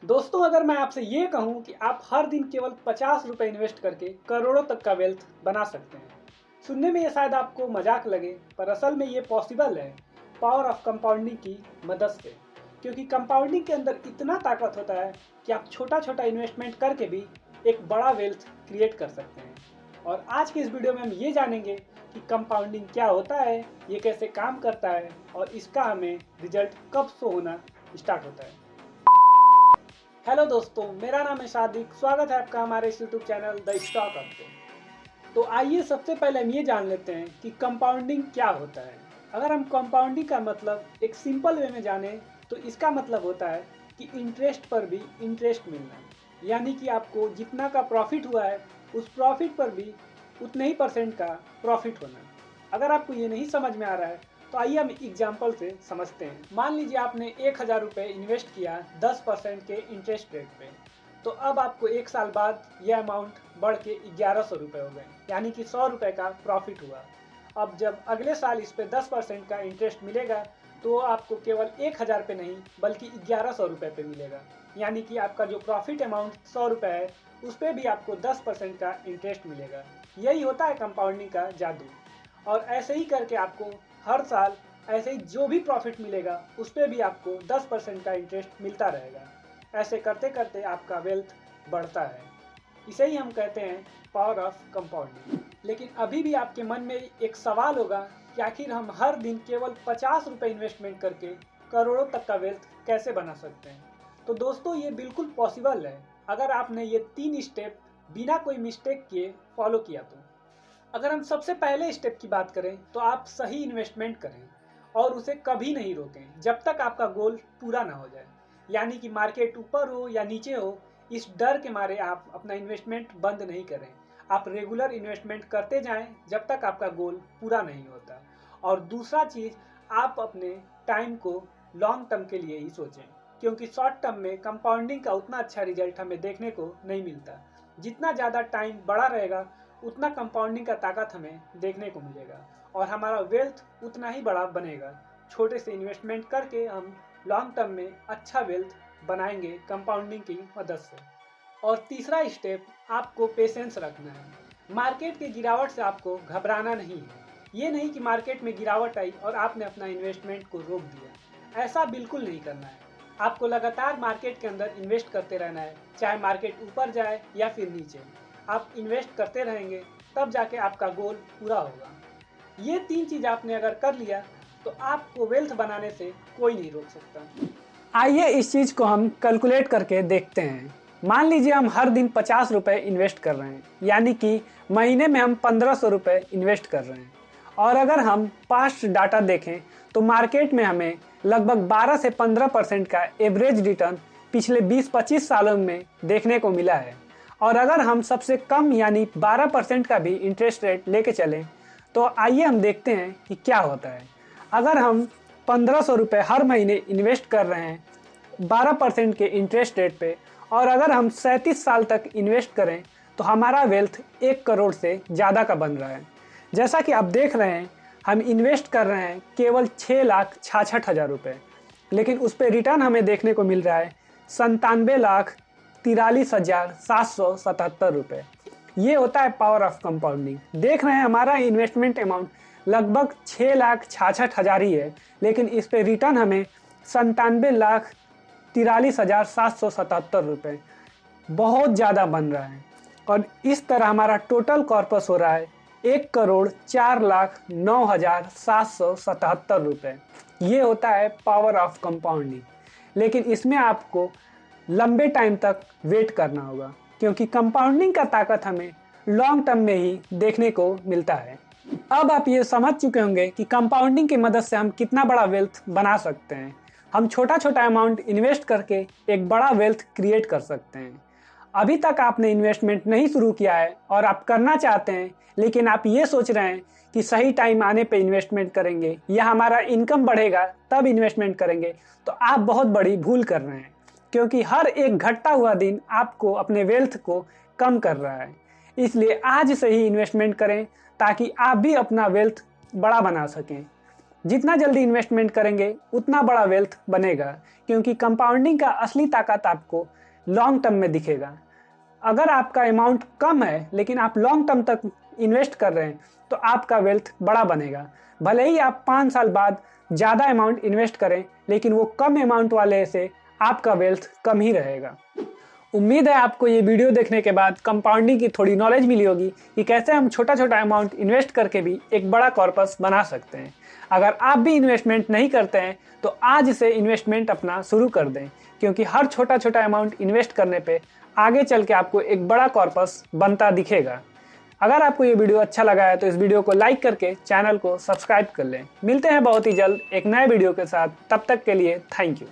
दोस्तों, अगर मैं आपसे ये कहूँ कि आप हर दिन केवल 50 रुपये इन्वेस्ट करके करोड़ों तक का वेल्थ बना सकते हैं, सुनने में ये शायद आपको मजाक लगे, पर असल में ये पॉसिबल है पावर ऑफ कंपाउंडिंग की मदद से। क्योंकि कंपाउंडिंग के अंदर इतना ताकत होता है कि आप छोटा छोटा इन्वेस्टमेंट करके भी एक बड़ा वेल्थ क्रिएट कर सकते हैं। और आज के इस वीडियो में हम ये जानेंगे कि कंपाउंडिंग क्या होता है, ये कैसे काम करता है और इसका हमें रिजल्ट कब शो होना स्टार्ट होता है। हेलो दोस्तों, मेरा नाम है सादिक। स्वागत है आपका हमारे इस YouTube channel the stock up पे। तो आइए सबसे पहले हम ये जान लेते हैं कि कंपाउंडिंग क्या होता है। अगर हम कंपाउंडिंग का मतलब एक सिंपल वे में जाने तो इसका मतलब होता है कि इंटरेस्ट पर भी इंटरेस्ट मिलना, यानी कि आपको जितना का प्रॉफिट हुआ है उस प्रॉफिट पर भी उतने ही परसेंट का प्रॉफिट होना। अगर आपको ये नहीं समझ में आ रहा है तो आइए हम एग्जाम्पल से समझते हैं। मान लीजिए आपने 1000 रुपये इन्वेस्ट किया 10% के इंटरेस्ट रेट पे, तो अब आपको एक साल बाद यह अमाउंट बढ़ के 1100 रुपये हो गए, यानी कि 100 रुपये का प्रॉफिट हुआ। अब जब अगले साल इस पे 10% का इंटरेस्ट मिलेगा तो आपको केवल 1000 पे नहीं बल्कि 1100 रुपये पे मिलेगा, यानी कि आपका जो प्रॉफिट अमाउंट 100 रुपये है उस पर भी आपको 10% का इंटरेस्ट मिलेगा। यही होता है कंपाउंडिंग का जादू। और ऐसे ही करके आपको हर साल ऐसे ही जो भी प्रॉफिट मिलेगा उस पर भी आपको 10% का इंटरेस्ट मिलता रहेगा। ऐसे करते करते आपका वेल्थ बढ़ता है। इसे ही हम कहते हैं पावर ऑफ कंपाउंडिंग। लेकिन अभी भी आपके मन में एक सवाल होगा कि आखिर हम हर दिन केवल 50 रुपये इन्वेस्टमेंट करके करोड़ों तक का वेल्थ कैसे बना सकते हैं। तो दोस्तों, ये बिल्कुल पॉसिबल है अगर आपने ये 3 स्टेप बिना कोई मिस्टेक किए फॉलो किया तो। अगर हम सबसे पहले स्टेप की बात करें तो आप सही इन्वेस्टमेंट करें और उसे कभी नहीं रोकें जब तक आपका गोल पूरा ना हो जाए। यानी कि मार्केट ऊपर हो या नीचे हो, इस डर के मारे आप अपना इन्वेस्टमेंट बंद नहीं करें। आप रेगुलर इन्वेस्टमेंट करते जाएं जब तक आपका गोल पूरा नहीं होता। और दूसरा चीज़, आप अपने टाइम को लॉन्ग टर्म के लिए ही सोचें, क्योंकि शॉर्ट टर्म में कंपाउंडिंग का उतना अच्छा रिजल्ट हमें देखने को नहीं मिलता। जितना ज़्यादा टाइम बड़ा रहेगा उतना कंपाउंडिंग का ताकत हमें देखने को मिलेगा और हमारा वेल्थ उतना ही बड़ा बनेगा। छोटे से इन्वेस्टमेंट करके हम लॉन्ग टर्म में अच्छा वेल्थ बनाएंगे कंपाउंडिंग की मदद से। और तीसरा स्टेप, आपको पेशेंस रखना है। मार्केट की गिरावट से आपको घबराना नहीं है। ये नहीं कि मार्केट में गिरावट आई और आपने अपना इन्वेस्टमेंट को रोक दिया, ऐसा बिल्कुल नहीं करना है। आपको लगातार मार्केट के अंदर इन्वेस्ट करते रहना है, चाहे मार्केट ऊपर जाए या फिर नीचे। आप इन्वेस्ट करते रहेंगे तब जाके आपका गोल पूरा होगा। ये 3 चीज़ आपने अगर कर लिया तो आपको वेल्थ बनाने से कोई नहीं रोक सकता। आइए इस चीज़ को हम कैलकुलेट करके देखते हैं। मान लीजिए हम हर दिन 50 रुपये इन्वेस्ट कर रहे हैं, यानी कि महीने में हम 1500 रुपये इन्वेस्ट कर रहे हैं। और अगर हम पास्ट डाटा देखें तो मार्केट में हमें लगभग 12 से 15% का एवरेज रिटर्न पिछले 20-25 सालों में देखने को मिला है। और अगर हम सबसे कम यानी 12% का भी इंटरेस्ट रेट लेके चलें तो आइए हम देखते हैं कि क्या होता है। अगर हम 1500 रुपये हर महीने इन्वेस्ट कर रहे हैं 12% के इंटरेस्ट रेट पे, और अगर हम 37 साल तक इन्वेस्ट करें तो हमारा वेल्थ 1 करोड़ से ज़्यादा का बन रहा है। जैसा कि आप देख रहे हैं, हम इन्वेस्ट कर रहे हैं केवल 6,66,000 रुपये, लेकिन उस पर रिटर्न हमें देखने को मिल रहा है 97,43,777 रुपये। ये होता है पावर ऑफ कंपाउंडिंग। देख रहे हैं हमारा इन्वेस्टमेंट अमाउंट लगभग 6,66,000 ही है, लेकिन इस पे रिटर्न हमें 97,43,777 रुपये बहुत ज़्यादा बन रहा है। और इस तरह हमारा टोटल कॉर्पस हो रहा है 1,04,09,777 रुपये। ये होता है पावर ऑफ कंपाउंडिंग। लेकिन इसमें आपको लंबे टाइम तक वेट करना होगा, क्योंकि कंपाउंडिंग का ताकत हमें लॉन्ग टर्म में ही देखने को मिलता है। अब आप ये समझ चुके होंगे कि कंपाउंडिंग की मदद से हम कितना बड़ा वेल्थ बना सकते हैं। हम छोटा छोटा अमाउंट इन्वेस्ट करके एक बड़ा वेल्थ क्रिएट कर सकते हैं। अभी तक आपने इन्वेस्टमेंट नहीं शुरू किया है और आप करना चाहते हैं, लेकिन आप ये सोच रहे हैं कि सही टाइम आने पे इन्वेस्टमेंट करेंगे या हमारा इनकम बढ़ेगा तब इन्वेस्टमेंट करेंगे, तो आप बहुत बड़ी भूल कर रहे हैं। क्योंकि हर एक घटता हुआ दिन आपको अपने वेल्थ को कम कर रहा है। इसलिए आज से ही इन्वेस्टमेंट करें ताकि आप भी अपना वेल्थ बड़ा बना सकें। जितना जल्दी इन्वेस्टमेंट करेंगे उतना बड़ा वेल्थ बनेगा, क्योंकि कंपाउंडिंग का असली ताकत आपको लॉन्ग टर्म में दिखेगा। अगर आपका अमाउंट कम है लेकिन आप लॉन्ग टर्म तक इन्वेस्ट कर रहे हैं तो आपका वेल्थ बड़ा बनेगा। भले ही आप 5 साल बाद ज़्यादा अमाउंट इन्वेस्ट करें, लेकिन वो कम अमाउंट वाले से आपका वेल्थ कम ही रहेगा। उम्मीद है आपको ये वीडियो देखने के बाद कंपाउंडिंग की थोड़ी नॉलेज मिली होगी कि कैसे हम छोटा छोटा अमाउंट इन्वेस्ट करके भी एक बड़ा कॉर्पस बना सकते हैं। अगर आप भी इन्वेस्टमेंट नहीं करते हैं तो आज से इन्वेस्टमेंट अपना शुरू कर दें, क्योंकि हर छोटा छोटा अमाउंट इन्वेस्ट करने पे आगे चल के आपको एक बड़ा कॉर्पस बनता दिखेगा। अगर आपको ये वीडियो अच्छा लगा है तो इस वीडियो को लाइक करके चैनल को सब्सक्राइब कर लें। मिलते हैं बहुत ही जल्द एक नए वीडियो के साथ, तब तक के लिए थैंक यू।